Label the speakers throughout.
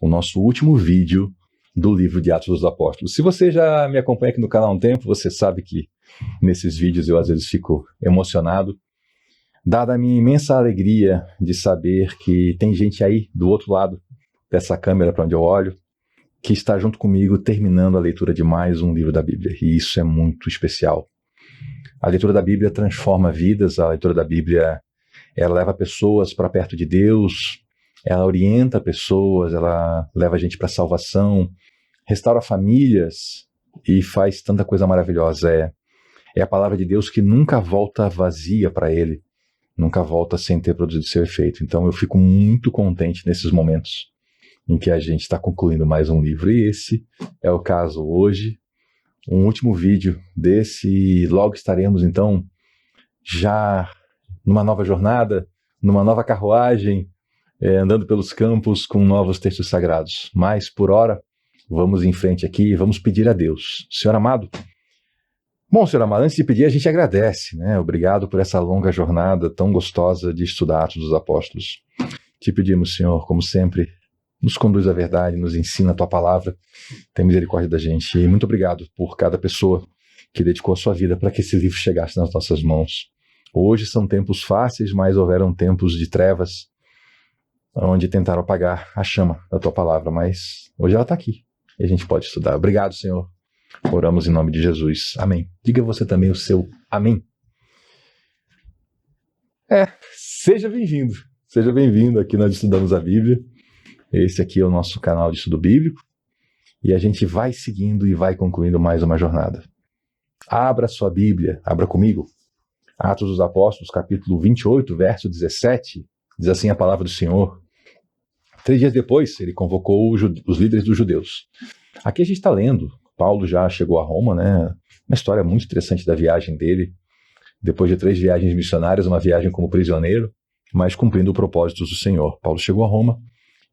Speaker 1: o nosso último vídeo do livro de Atos dos Apóstolos. Se você já me acompanha aqui no canal há um tempo, você sabe que nesses vídeos eu às vezes fico emocionado, dada a minha imensa alegria de saber que tem gente aí do outro lado dessa câmera para onde eu olho, que está junto comigo terminando a leitura de mais um livro da Bíblia. E isso é muito especial. A leitura da Bíblia transforma vidas, a leitura da Bíblia ela leva pessoas para perto de Deus, ela orienta pessoas, ela leva a gente para a salvação, restaura famílias e faz tanta coisa maravilhosa. É a palavra de Deus que nunca volta vazia para ele, nunca volta sem ter produzido seu efeito. Então eu fico muito contente nesses momentos em que a gente está concluindo mais um livro. E esse é o caso hoje, um último vídeo desse, e logo estaremos então já numa nova jornada, numa nova carruagem, andando pelos campos com novos textos sagrados. Mas por hora, vamos em frente aqui e vamos pedir a Deus. Senhor amado, Senhor amado, antes de pedir, a gente agradece, né? Obrigado por essa longa jornada tão gostosa de estudar Atos dos Apóstolos. Te pedimos, Senhor, como sempre, nos conduz à verdade, nos ensina a Tua palavra, tem misericórdia da gente. E muito obrigado por cada pessoa que dedicou a sua vida para que esse livro chegasse nas nossas mãos. Hoje são tempos fáceis, mas houveram tempos de trevas, onde tentaram apagar a chama da Tua palavra, mas hoje ela está aqui e a gente pode estudar. Obrigado, Senhor. Oramos em nome de Jesus. Amém. Diga você também o seu amém. Seja bem-vindo. Seja bem-vindo. Aqui nós estudamos a Bíblia. Esse aqui é o nosso canal de estudo bíblico. E a gente vai seguindo e vai concluindo mais uma jornada. Abra sua Bíblia. Abra comigo. Atos dos Apóstolos, capítulo 28, verso 17. Diz assim a palavra do Senhor. 3 dias depois, ele convocou os líderes dos judeus. Aqui a gente está lendo. Paulo já chegou a Roma, né? Uma história muito interessante da viagem dele. Depois de 3 viagens missionárias, uma viagem como prisioneiro, mas cumprindo o propósito do Senhor. Paulo chegou a Roma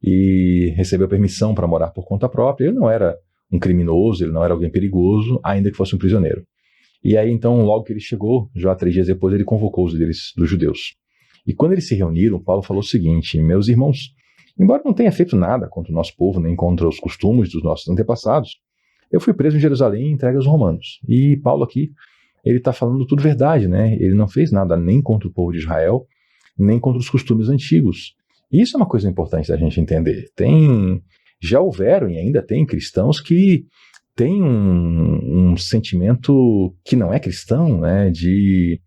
Speaker 1: e recebeu permissão para morar por conta própria. Ele não era um criminoso, ele não era alguém perigoso, ainda que fosse um prisioneiro. E aí, então, logo que ele chegou, já 3 dias depois, ele convocou os líderes dos judeus. E quando eles se reuniram, Paulo falou o seguinte: meus irmãos, embora não tenha feito nada contra o nosso povo, nem contra os costumes dos nossos antepassados, eu fui preso em Jerusalém e entregue aos romanos. E Paulo aqui, ele está falando tudo verdade, né? Ele não fez nada nem contra o povo de Israel, nem contra os costumes antigos. E isso é uma coisa importante da gente entender. Já houveram e ainda tem cristãos que têm um sentimento que não é cristão, né? De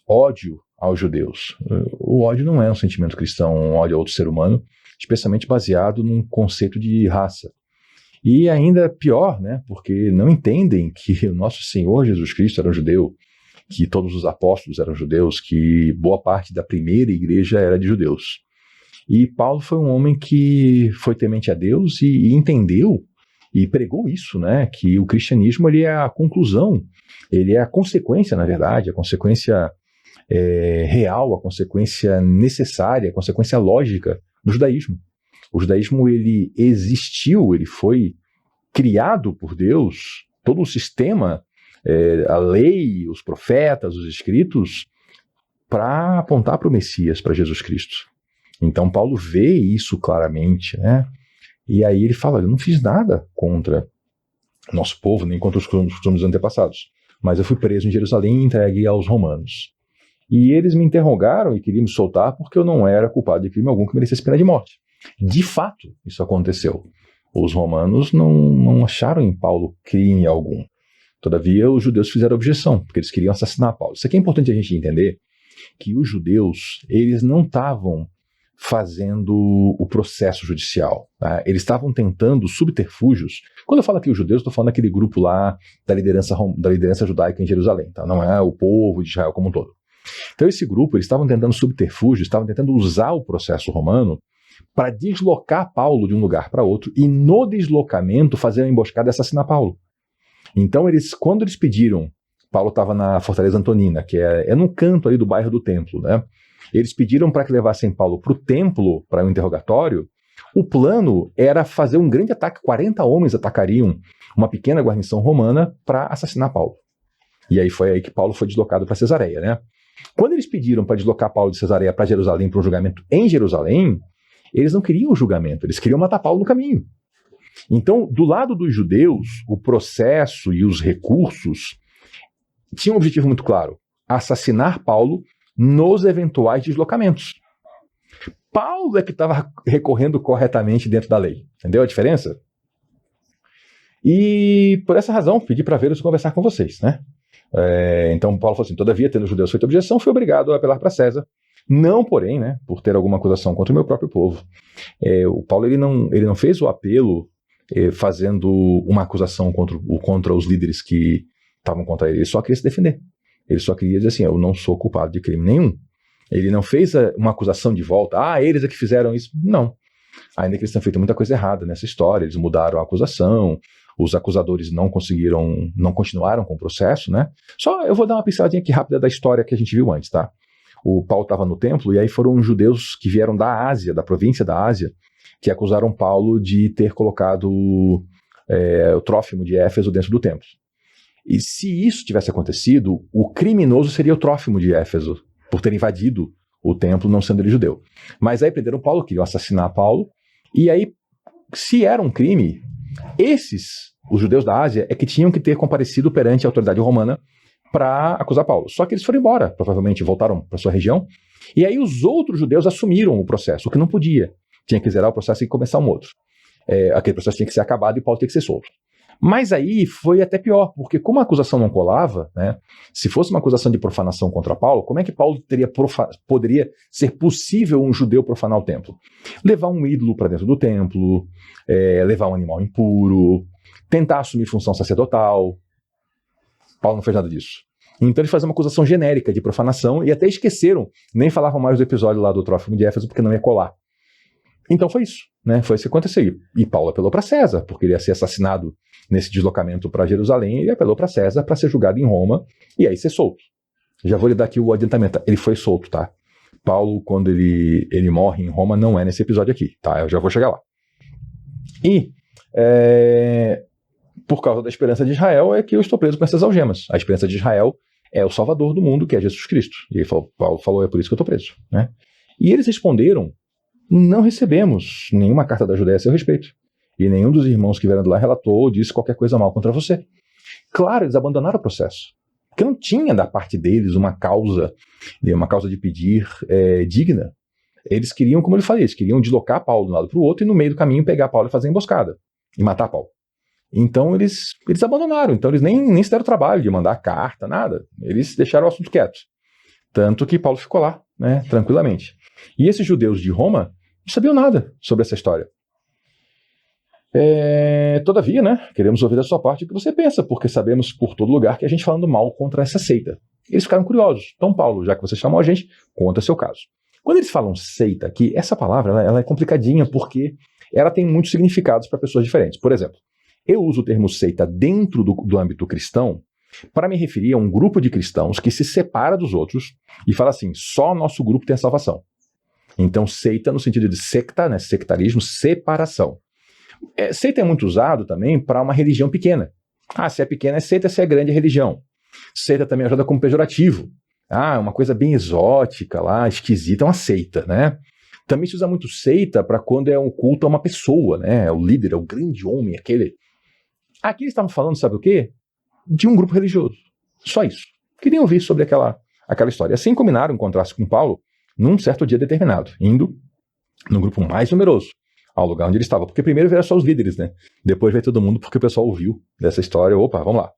Speaker 1: ódio aos judeus. O ódio não é um sentimento cristão, um ódio a outro ser humano, especialmente baseado num conceito de raça. E ainda pior, né, porque não entendem que o nosso Senhor Jesus Cristo era um judeu, que todos os apóstolos eram judeus, que boa parte da primeira igreja era de judeus. E Paulo foi um homem que foi temente a Deus e entendeu e pregou isso, né, que o cristianismo ele é a conclusão, ele é a consequência, na verdade, a consequência real, a consequência necessária, a consequência lógica do judaísmo. O judaísmo ele existiu, ele foi criado por Deus, todo o sistema, a lei, os profetas, os escritos, para apontar para o Messias, para Jesus Cristo. Então Paulo vê isso claramente, né? E aí ele fala: eu não fiz nada contra o nosso povo, nem contra os costumes antepassados, mas eu fui preso em Jerusalém e entregue aos romanos. E eles me interrogaram e queriam me soltar porque eu não era culpado de crime algum que merecesse pena de morte. De fato, isso aconteceu. Os romanos não acharam em Paulo crime algum. Todavia, os judeus fizeram objeção, porque eles queriam assassinar Paulo. Isso aqui é importante a gente entender, que os judeus, eles não estavam fazendo o processo judicial. Tá? Eles estavam tentando subterfúgios. Quando eu falo aqui os judeus, estou falando daquele grupo lá da liderança judaica em Jerusalém. Tá? Não é o povo de Israel como um todo. Então esse grupo, eles estavam tentando subterfúgios, estavam tentando usar o processo romano para deslocar Paulo de um lugar para outro e no deslocamento fazer uma emboscada e assassinar Paulo. Então quando eles pediram, Paulo estava na Fortaleza Antonina, que é num canto ali do bairro do Templo, né? Eles pediram para que levassem Paulo para o templo, para um interrogatório. O plano era fazer um grande ataque, 40 homens atacariam uma pequena guarnição romana para assassinar Paulo. E aí foi aí que Paulo foi deslocado para Cesareia, né? Quando eles pediram para deslocar Paulo de Cesareia para Jerusalém, para um julgamento em Jerusalém, eles não queriam o julgamento, eles queriam matar Paulo no caminho. Então, do lado dos judeus, o processo e os recursos tinham um objetivo muito claro: assassinar Paulo nos eventuais deslocamentos. Paulo é que estava recorrendo corretamente dentro da lei. Entendeu a diferença? E por essa razão, pedi para vê-los conversar com vocês, né? Então Paulo falou assim: todavia, tendo os judeus feito objeção, fui obrigado a apelar para César. Não, porém, né, por ter alguma acusação contra o meu próprio povo. O Paulo ele não fez o apelo fazendo uma acusação contra os líderes que estavam contra ele. Ele só queria se defender. Ele só queria dizer assim: eu não sou culpado de crime nenhum. Ele não fez uma acusação de volta. Eles é que fizeram isso. Não. Ainda que eles tenham feito muita coisa errada nessa história, eles mudaram a acusação, os acusadores não continuaram com o processo, né? Só eu vou dar uma pinceladinha aqui rápida da história que a gente viu antes, tá? O Paulo estava no templo e aí foram os judeus que vieram da Ásia, da província da Ásia, que acusaram Paulo de ter colocado o Trófimo de Éfeso dentro do templo. E se isso tivesse acontecido, o criminoso seria o Trófimo de Éfeso, por ter invadido o templo não sendo ele judeu. Mas aí prenderam Paulo, queriam assassinar Paulo, e aí, se era um crime, os judeus da Ásia, é que tinham que ter comparecido perante a autoridade romana para acusar Paulo. Só que eles foram embora, provavelmente voltaram para sua região, e aí os outros judeus assumiram o processo, o que não podia. Tinha que zerar o processo e começar um outro. Aquele processo tinha que ser acabado e Paulo tinha que ser solto. Mas aí foi até pior, porque como a acusação não colava, né, se fosse uma acusação de profanação contra Paulo, como é que Paulo poderia ser possível um judeu profanar o templo? Levar um ídolo para dentro do templo, levar um animal impuro, tentar assumir função sacerdotal. Paulo não fez nada disso. Então eles faziam uma acusação genérica de profanação e até esqueceram, nem falavam mais do episódio lá do Trófimo de Éfeso porque não ia colar. Então foi isso, né? Foi isso que aconteceu. E Paulo apelou para César, porque ele ia ser assassinado nesse deslocamento para Jerusalém, ele apelou para César para ser julgado em Roma e aí ser solto. Já vou lhe dar aqui o adiantamento. Ele foi solto, tá? Paulo, quando ele morre em Roma, não é nesse episódio aqui, tá? Eu já vou chegar lá. E por causa da esperança de Israel é que eu estou preso com essas algemas. A esperança de Israel é o Salvador do mundo, que é Jesus Cristo. E Paulo falou: é por isso que eu estou preso, né? E eles responderam: não recebemos nenhuma carta da Judéia a seu respeito. E nenhum dos irmãos que vieram de lá relatou ou disse qualquer coisa mal contra você. Claro, eles abandonaram o processo. Porque não tinha da parte deles uma causa de pedir digna. Eles queriam, como eu falei, eles queriam deslocar Paulo de um lado para o outro e no meio do caminho pegar Paulo e fazer emboscada. E matar Paulo. Então eles abandonaram. Então eles nem se deram trabalho de mandar carta, nada. Eles deixaram o assunto quieto. Tanto que Paulo ficou lá, né, tranquilamente. E esses judeus de Roma não sabiam nada sobre essa história. Todavia, né, queremos ouvir da sua parte o que você pensa, porque sabemos por todo lugar que a gente falando mal contra essa seita. Eles ficaram curiosos. Então, Paulo, já que você chamou a gente, conta seu caso. Quando eles falam seita aqui, essa palavra ela é complicadinha porque ela tem muitos significados para pessoas diferentes. Por exemplo, eu uso o termo seita dentro do âmbito cristão para me referir a um grupo de cristãos que se separa dos outros e fala assim: só nosso grupo tem a salvação. Então, seita no sentido de secta, né, sectarismo, separação. Seita é muito usado também para uma religião pequena. Se é pequena é seita, se é grande é religião. Seita também ajuda como pejorativo. Uma coisa bem exótica lá, esquisita, é uma seita, né? Também se usa muito seita para quando é um culto a uma pessoa, né? O líder, o grande homem, aquele. Aqui eles estavam falando, sabe o quê? De um grupo religioso. Só isso. Queriam ouvir sobre aquela história. Assim combinaram encontrar-se com Paulo num certo dia determinado, indo no grupo mais numeroso, ao lugar onde ele estava. Porque primeiro vieram só os líderes, né? Depois veio todo mundo porque o pessoal ouviu dessa história. Opa, vamos lá.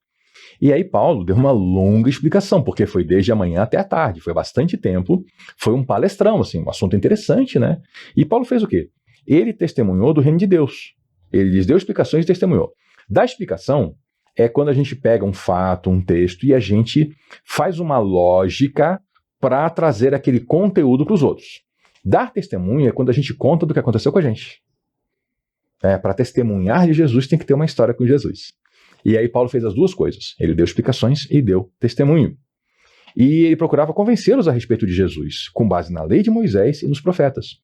Speaker 1: E aí Paulo deu uma longa explicação, porque foi desde a manhã até a tarde, foi bastante tempo, foi um palestrão, assim, um assunto interessante, né? E Paulo fez o quê? Ele testemunhou do reino de Deus. Ele lhes deu explicações e testemunhou. Da explicação é quando a gente pega um fato, um texto, e a gente faz uma lógica para trazer aquele conteúdo para os outros. Dar testemunho é quando a gente conta do que aconteceu com a gente. Para testemunhar de Jesus tem que ter uma história com Jesus. E aí Paulo fez as duas coisas. Ele deu explicações e deu testemunho. E ele procurava convencê-los a respeito de Jesus, com base na lei de Moisés e nos profetas.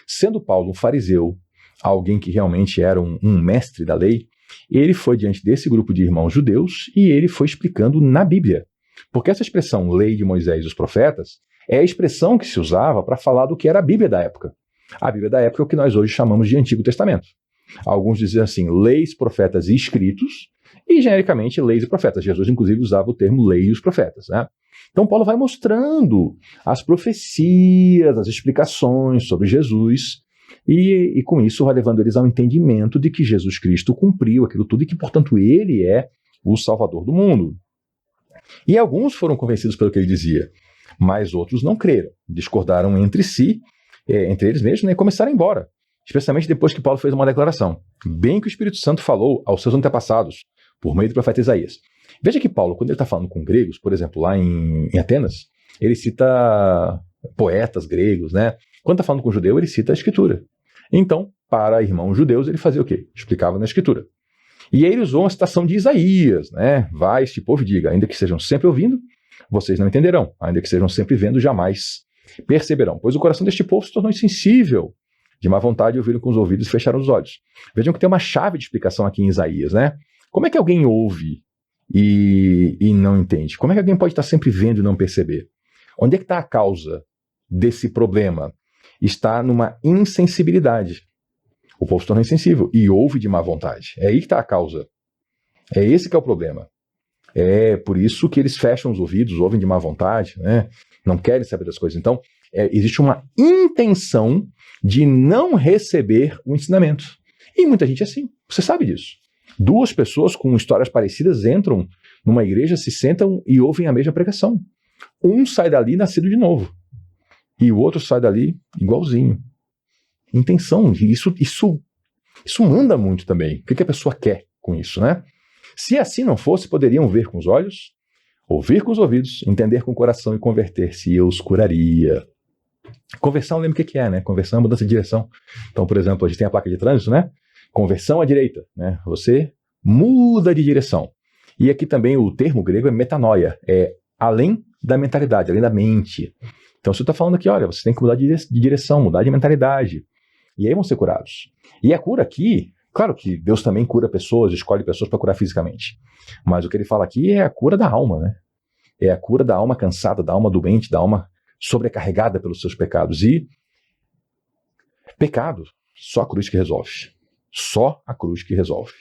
Speaker 1: Sendo Paulo um fariseu, alguém que realmente era um mestre da lei, ele foi diante desse grupo de irmãos judeus e ele foi explicando na Bíblia. Porque essa expressão lei de Moisés e os profetas é a expressão que se usava para falar do que era a Bíblia da época. A Bíblia da época é o que nós hoje chamamos de Antigo Testamento. Alguns dizem assim, leis, profetas e escritos, e genericamente leis e profetas. Jesus, inclusive, usava o termo lei e os profetas, né? Então, Paulo vai mostrando as profecias, as explicações sobre Jesus, e com isso vai levando eles ao entendimento de que Jesus Cristo cumpriu aquilo tudo e que, portanto, ele é o Salvador do mundo. E alguns foram convencidos pelo que ele dizia, mas outros não creram, discordaram entre si, entre eles mesmos, né, e começaram a ir embora. Especialmente depois que Paulo fez uma declaração, bem que o Espírito Santo falou aos seus antepassados, por meio do profeta Isaías. Veja que Paulo, quando ele está falando com gregos, por exemplo, lá em Atenas, ele cita poetas gregos, né? Quando está falando com judeu, ele cita a Escritura. Então, para irmãos judeus, ele fazia o quê? Explicava na Escritura. E aí ele usou uma citação de Isaías, né? Vai este povo e diga, ainda que estejam sempre ouvindo, vocês não entenderão, ainda que estejam sempre vendo, jamais perceberão. Pois o coração deste povo se tornou insensível, de má vontade ouviram com os ouvidos e fecharam os olhos. Vejam que tem uma chave de explicação aqui em Isaías, né? Como é que alguém ouve e não entende? Como é que alguém pode estar sempre vendo e não perceber? Onde é que está a causa desse problema? Está numa insensibilidade. O povo se torna insensível e ouve de má vontade. É aí que está a causa. É esse que é o problema. É por isso que eles fecham os ouvidos, ouvem de má vontade, né? Não querem saber das coisas. Então, existe uma intenção de não receber o ensinamento. E muita gente é assim. Você sabe disso. Duas pessoas com histórias parecidas entram numa igreja, se sentam e ouvem a mesma pregação. Um sai dali nascido de novo. E o outro sai dali igualzinho. Intenção. Isso manda muito também. O que a pessoa quer com isso, né? Se assim não fosse, poderiam ver com os olhos, ouvir com os ouvidos, entender com o coração e converter-se, e eu os curaria. Conversão, lembra o que é, né? Conversão é mudança de direção. Então, por exemplo, a gente tem a placa de trânsito, né? Conversão à direita, né? Você muda de direção. E aqui também o termo grego é metanoia, é além da mentalidade, além da mente. Então, você está falando aqui, olha, você tem que mudar de direção, mudar de mentalidade. E aí vão ser curados. E a cura aqui, claro que Deus também cura pessoas, escolhe pessoas para curar fisicamente. Mas o que ele fala aqui é a cura da alma, né? É a cura da alma cansada, da alma doente, da alma sobrecarregada pelos seus pecados. E pecado, só a cruz que resolve. Só a cruz que resolve.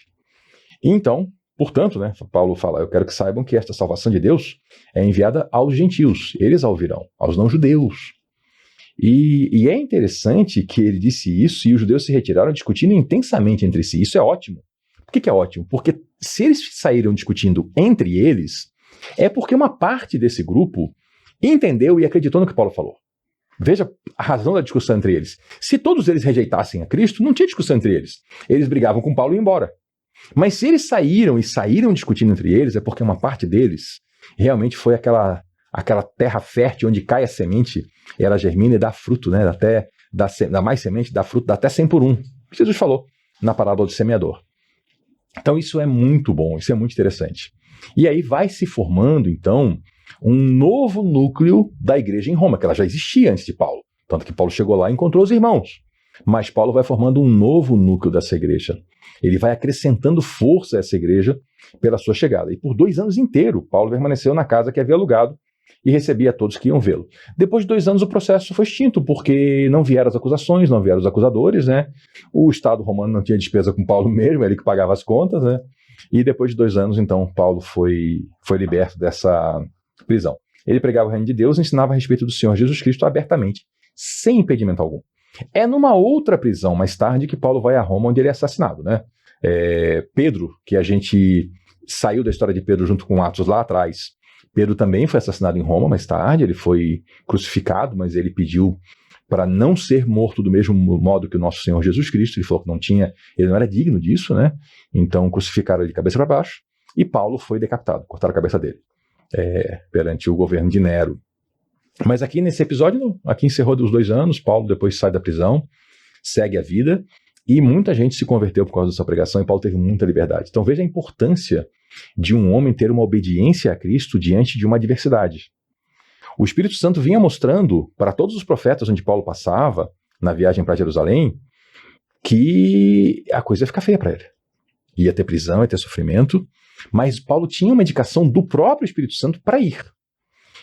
Speaker 1: Então, portanto, né, Paulo fala, eu quero que saibam que esta salvação de Deus é enviada aos gentios. Eles a ouvirão, aos não-judeus. E é interessante que ele disse isso e os judeus se retiraram discutindo intensamente entre si. Isso é ótimo. Por que é ótimo? Porque se eles saíram discutindo entre eles, é porque uma parte desse grupo entendeu e acreditou no que Paulo falou. Veja a razão da discussão entre eles. Se todos eles rejeitassem a Cristo, não tinha discussão entre eles. Eles brigavam com Paulo e iam embora. Mas se eles saíram discutindo entre eles, é porque uma parte deles realmente foi aquela terra fértil onde cai a semente, ela germina e dá fruto, né? Até dá mais semente, dá fruto, dá até 100 por 1. Jesus falou na parábola do semeador. Então isso é muito bom, isso é muito interessante. E aí vai se formando, então, um novo núcleo da igreja em Roma, que ela já existia antes de Paulo. Tanto que Paulo chegou lá e encontrou os irmãos. Mas Paulo vai formando um novo núcleo dessa igreja. Ele vai acrescentando força a essa igreja pela sua chegada. E por 2 anos inteiros, Paulo permaneceu na casa que havia alugado e recebia todos que iam vê-lo. Depois de 2 anos, o processo foi extinto, porque não vieram as acusações, não vieram os acusadores, né? O Estado romano não tinha despesa com Paulo mesmo, ele que pagava as contas, né? E depois de 2 anos, então, Paulo foi liberto dessa prisão. Ele pregava o reino de Deus e ensinava a respeito do Senhor Jesus Cristo abertamente, sem impedimento algum. É numa outra prisão, mais tarde, que Paulo vai a Roma, onde ele é assassinado, né? Pedro, que a gente saiu da história de Pedro junto com Atos lá atrás, Pedro também foi assassinado em Roma mais tarde, ele foi crucificado, mas ele pediu para não ser morto do mesmo modo que o nosso Senhor Jesus Cristo, ele falou que ele não era digno disso, né? Então crucificaram ele de cabeça para baixo, e Paulo foi decapitado, cortaram a cabeça dele, perante o governo de Nero. Mas aqui nesse episódio, aqui encerrou os 2 anos, Paulo depois sai da prisão, segue a vida, e muita gente se converteu por causa dessa pregação, e Paulo teve muita liberdade. Então veja a importância de um homem ter uma obediência a Cristo diante de uma adversidade. O Espírito Santo vinha mostrando para todos os profetas onde Paulo passava, na viagem para Jerusalém, que a coisa ia ficar feia para ele. Ia ter prisão, ia ter sofrimento, mas Paulo tinha uma indicação do próprio Espírito Santo para ir.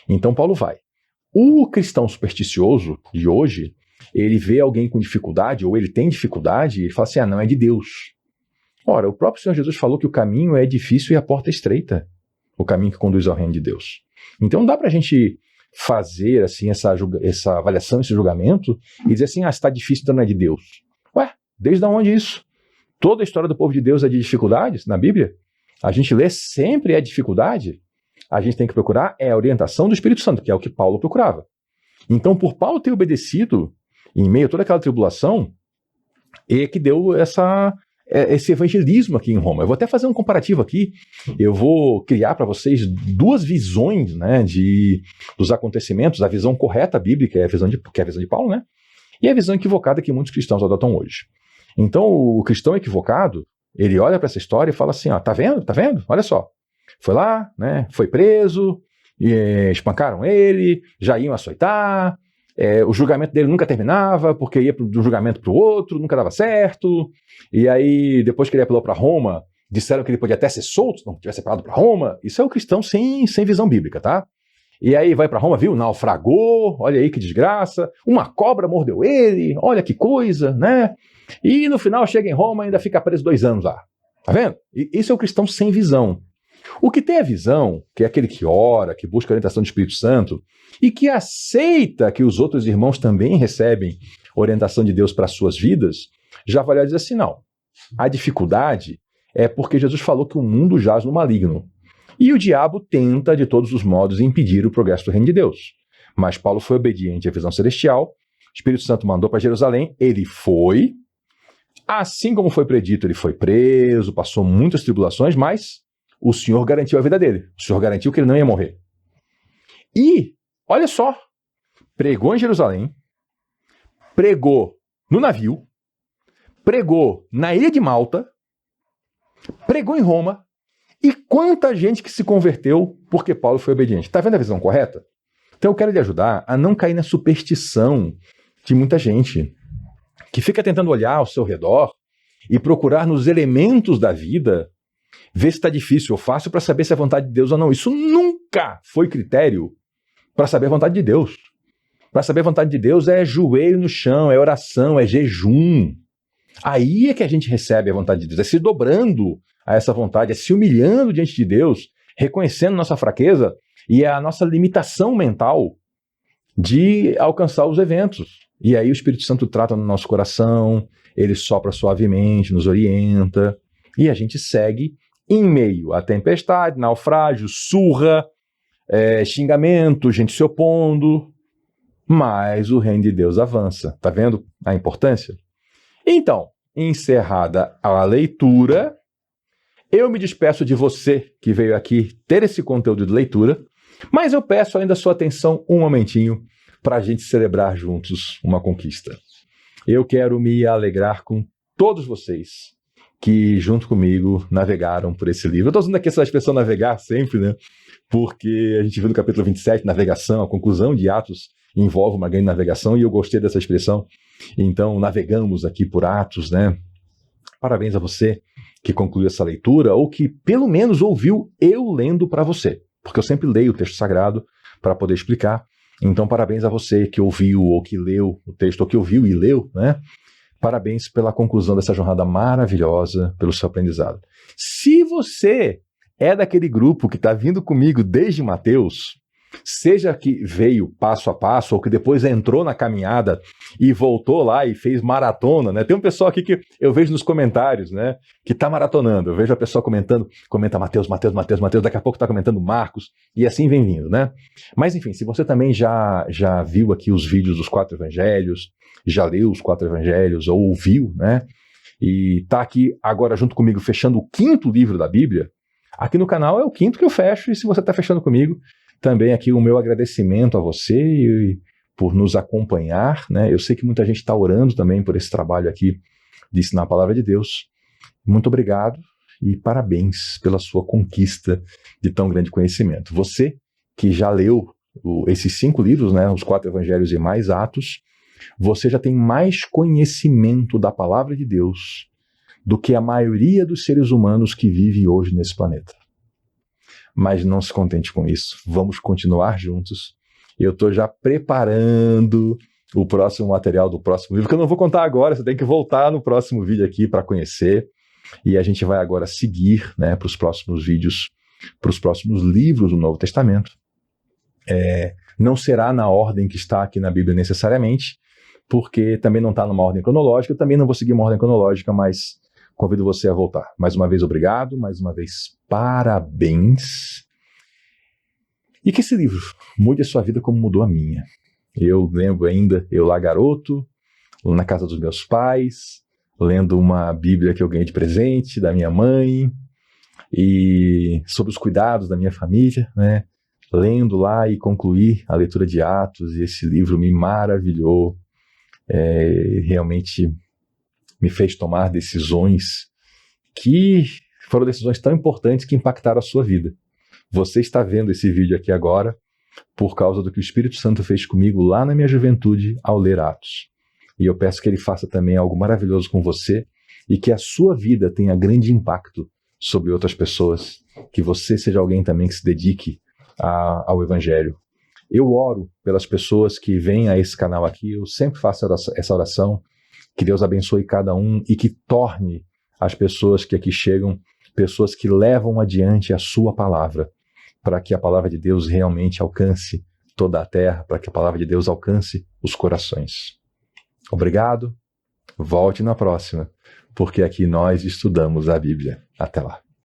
Speaker 1: Então Paulo vai. O cristão supersticioso de hoje, ele vê alguém com dificuldade, ou ele tem dificuldade, e ele fala assim, não é de Deus. Ora, o próprio Senhor Jesus falou que o caminho é difícil e a porta é estreita, o caminho que conduz ao reino de Deus. Então dá para a gente fazer assim, essa avaliação, esse julgamento, e dizer assim, se está difícil, então não é de Deus. Ué, desde onde isso? Toda a história do povo de Deus é de dificuldades na Bíblia? A gente lê sempre é dificuldade? A gente tem que procurar a orientação do Espírito Santo, que é o que Paulo procurava. Então, por Paulo ter obedecido, em meio a toda aquela tribulação, é que deu esse evangelismo aqui em Roma. Eu vou até fazer um comparativo aqui. Eu vou criar para vocês duas visões, né, dos acontecimentos, a visão correta bíblica, que é a visão de Paulo, né, e a visão equivocada que muitos cristãos adotam hoje. Então, o cristão equivocado, ele olha para essa história e fala assim, tá vendo? Olha só. Foi lá, né, foi preso, espancaram ele, já iam açoitar, o julgamento dele nunca terminava, porque ia de um julgamento para o outro, nunca dava certo, e aí depois que ele apelou para Roma, disseram que ele podia até ser solto, se não tivesse apelado para Roma. Isso é o cristão sem visão bíblica, tá? E aí vai para Roma, viu? Naufragou, olha aí que desgraça, uma cobra mordeu ele, olha que coisa, né? E no final chega em Roma e ainda fica preso 2 anos lá. Tá vendo? Isso é o cristão sem visão. O que tem a visão, que é aquele que ora, que busca a orientação do Espírito Santo e que aceita que os outros irmãos também recebem orientação de Deus para as suas vidas, já vai olhar e dizer assim, não, a dificuldade é porque Jesus falou que o mundo jaz no maligno. E o diabo tenta de todos os modos impedir o progresso do reino de Deus. Mas Paulo foi obediente à visão celestial, o Espírito Santo mandou para Jerusalém, ele foi, assim como foi predito, ele foi preso, passou muitas tribulações, mas o Senhor garantiu a vida dele. O Senhor garantiu que ele não ia morrer. E, olha só, pregou em Jerusalém, pregou no navio, pregou na ilha de Malta, pregou em Roma, e quanta gente que se converteu porque Paulo foi obediente. Está vendo a visão correta? Então eu quero lhe ajudar a não cair na superstição de muita gente que fica tentando olhar ao seu redor e procurar nos elementos da vida ver se está difícil ou fácil para saber se é vontade de Deus ou não. Isso nunca foi critério para saber a vontade de Deus. Para saber a vontade de Deus é joelho no chão, é oração, é jejum. Aí é que a gente recebe a vontade de Deus, é se dobrando a essa vontade, é se humilhando diante de Deus, reconhecendo nossa fraqueza e a nossa limitação mental de alcançar os eventos. E aí o Espírito Santo trata no nosso coração, ele sopra suavemente, nos orienta, e a gente segue em meio à tempestade, naufrágio, surra, xingamento, gente se opondo, mas o reino de Deus avança. Tá vendo a importância? Então, encerrada a leitura, eu me despeço de você que veio aqui ter esse conteúdo de leitura, mas eu peço ainda a sua atenção um momentinho para a gente celebrar juntos uma conquista. Eu quero me alegrar com todos vocês que, junto comigo, navegaram por esse livro. Eu estou usando aqui essa expressão navegar sempre, né? Porque a gente viu no capítulo 27, navegação, a conclusão de Atos envolve uma grande navegação, e eu gostei dessa expressão. Então, navegamos aqui por Atos, né? Parabéns a você que concluiu essa leitura, ou que pelo menos ouviu eu lendo para você, porque eu sempre leio o texto sagrado para poder explicar. Então, parabéns a você que ouviu ou que leu o texto, ou que ouviu e leu, né? Parabéns pela conclusão dessa jornada maravilhosa, pelo seu aprendizado. Se você é daquele grupo que está vindo comigo desde Mateus, seja que veio passo a passo, ou que depois entrou na caminhada e voltou lá e fez maratona, né? Tem um pessoal aqui que eu vejo nos comentários, né, que está maratonando. Eu vejo a pessoa comentando, comenta Mateus, daqui a pouco está comentando Marcos, e assim vem vindo, né? Mas enfim, se você também já viu aqui os vídeos dos 4 evangelhos, já leu os 4 evangelhos, ou ouviu, né? E está aqui agora junto comigo fechando o 5º livro da Bíblia, aqui no canal é o 5º que eu fecho, e se você está fechando comigo, também aqui o meu agradecimento a você por nos acompanhar, né? Eu sei que muita gente está orando também por esse trabalho aqui de ensinar a palavra de Deus. Muito obrigado e parabéns pela sua conquista de tão grande conhecimento. Você que já leu esses 5 livros, né? Os 4 evangelhos e mais Atos, você já tem mais conhecimento da palavra de Deus do que a maioria dos seres humanos que vive hoje nesse planeta. Mas não se contente com isso, vamos continuar juntos. Eu estou já preparando o próximo material do próximo livro, que eu não vou contar agora, você tem que voltar no próximo vídeo aqui para conhecer. E a gente vai agora seguir, né, para os próximos vídeos, para os próximos livros do Novo Testamento. Não será na ordem que está aqui na Bíblia necessariamente, porque também não está numa ordem cronológica, eu também não vou seguir uma ordem cronológica, mas convido você a voltar. Mais uma vez, obrigado, mais uma vez, parabéns. E que esse livro mude a sua vida como mudou a minha. Eu lembro ainda, eu lá garoto, na casa dos meus pais, lendo uma Bíblia que eu ganhei de presente da minha mãe, e sobre os cuidados da minha família, né? Lendo lá e concluí a leitura de Atos, e esse livro me maravilhou, realmente me fez tomar decisões que foram decisões tão importantes que impactaram a sua vida. Você está vendo esse vídeo aqui agora por causa do que o Espírito Santo fez comigo lá na minha juventude ao ler Atos. E eu peço que ele faça também algo maravilhoso com você e que a sua vida tenha grande impacto sobre outras pessoas, que você seja alguém também que se dedique ao Evangelho. Eu oro pelas pessoas que vêm a esse canal aqui, eu sempre faço essa oração, que Deus abençoe cada um e que torne as pessoas que aqui chegam, pessoas que levam adiante a sua palavra, para que a palavra de Deus realmente alcance toda a terra, para que a palavra de Deus alcance os corações. Obrigado, volte na próxima, porque aqui nós estudamos a Bíblia. Até lá.